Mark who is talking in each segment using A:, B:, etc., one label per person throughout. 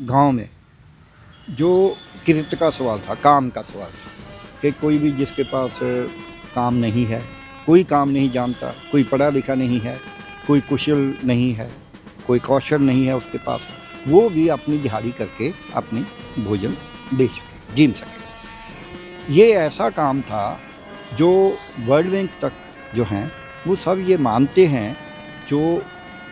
A: गांव में जो किरत का सवाल था, काम का सवाल था कि कोई भी जिसके पास काम नहीं है, कोई काम नहीं जानता, कोई पढ़ा लिखा नहीं है, कोई कुशल नहीं है, कोई कौशल नहीं है उसके पास, वो भी अपनी दिहाड़ी करके अपनी भोजन दे सके, जीन सके। ये ऐसा काम था जो वर्ल्ड बैंक तक जो हैं वो सब ये मानते हैं, जो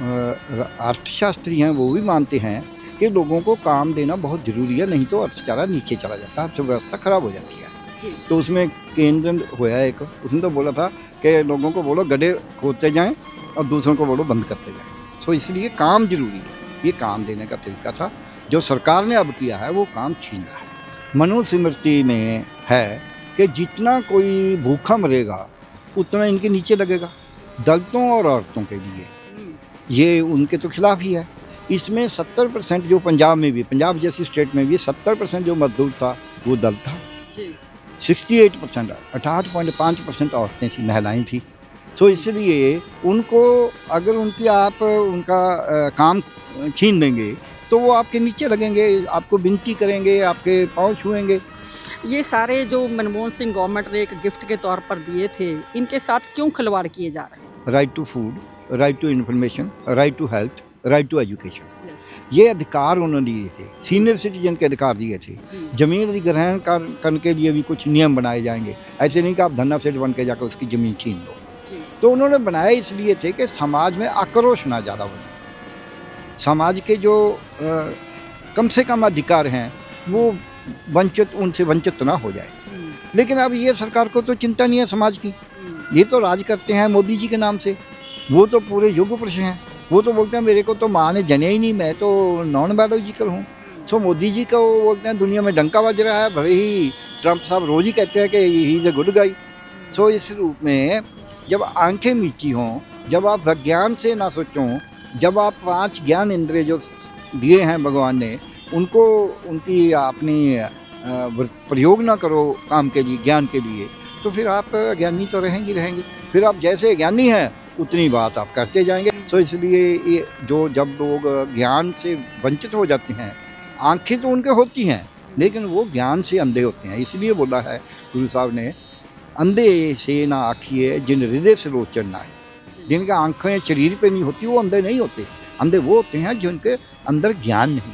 A: अर्थशास्त्री हैं वो भी मानते हैं कि लोगों को काम देना बहुत ज़रूरी है, नहीं तो अर्थचारा नीचे चला जाता है, अर्थव्यवस्था ख़राब हो जाती है। तो उसमें केंद्र होया एक, उसने तो बोला था कि लोगों को बोलो गड्ढे खोदते जाएं और दूसरों को बोलो बंद करते जाएं। तो इसलिए काम ज़रूरी है, ये काम देने का तरीका था। जो सरकार ने अब किया है वो काम छीन रहा है। मनुस्मृति में है कि जितना कोई भूखा मरेगा उतना इनके नीचे लगेगा। दलितों और औरतों के लिए ये उनके तो खिलाफ ही है। इसमें 70% जो पंजाब में भी, पंजाब जैसी स्टेट में भी 70% जो मजदूर था वो दलित था। 68%, 68.5% औरतें थी, महिलाएं थी। तो इसलिए उनको अगर उनका काम छीन लेंगे तो वो आपके नीचे लगेंगे, आपको विनती करेंगे, आपके पाँव छुएंगे।
B: ये सारे जो मनमोहन सिंह गवर्नमेंट ने एक गिफ्ट के तौर पर दिए थे, इनके साथ क्यों खिलवाड़ किए जा रहे हैं?
A: Right to food, right to information, right to health, right to education, ये अधिकार उन्होंने दिए थे। सीनियर सिटीजन के अधिकार दिए थे। जमीन अधिग्रहण करने के लिए भी कुछ नियम बनाए जाएंगे। ऐसे नहीं कि आप धन्ना सेठ बन के जाकर उसकी ज़मीन छीन लो। तो उन्होंने बनाए इसलिए थे कि समाज में आक्रोश ना ज़्यादा बने, समाज के जो कम से कम अधिकार हैं वो उनसे वंचित ना हो जाए। लेकिन अब ये सरकार को तो चिंता नहीं है समाज की, ये तो राज करते हैं मोदी जी के नाम से। वो तो पूरे युग पुरुष हैं, वो तो बोलते हैं मेरे को तो माँ ने जने ही नहीं, मैं तो नॉन बायोलॉजिकल हूँ। सो मोदी जी को वो बोलते हैं दुनिया में डंका बज रहा है, भले ही ट्रंप साहब रोज़ ही कहते हैं कि ही इज़ ए गुड गाई। सो इस रूप में जब आंखें मीची हों, जब आप विज्ञान से ना सोचों, जब आप 5 ज्ञान इंद्रिय जो दिए हैं भगवान ने, उनको उनकी अपनी प्रयोग ना करो काम के लिए, ज्ञान के लिए, तो फिर आप अज्ञानी तो रहेंगे। फिर आप जैसे ज्ञानी हैं उतनी बात आप करते जाएंगे। तो इसलिए ये जब लोग ज्ञान से वंचित हो जाते हैं, आंखें तो उनके होती हैं लेकिन वो ज्ञान से अंधे होते हैं। इसलिए बोला है गुरु साहब ने, अंधे से ना आँखिए जिन हृदय से लोचन ना है। जिनका आंखें शरीर पे नहीं होती वो अंधे नहीं होते। अंधे वो होते हैं जिनके अंदर ज्ञान नहीं।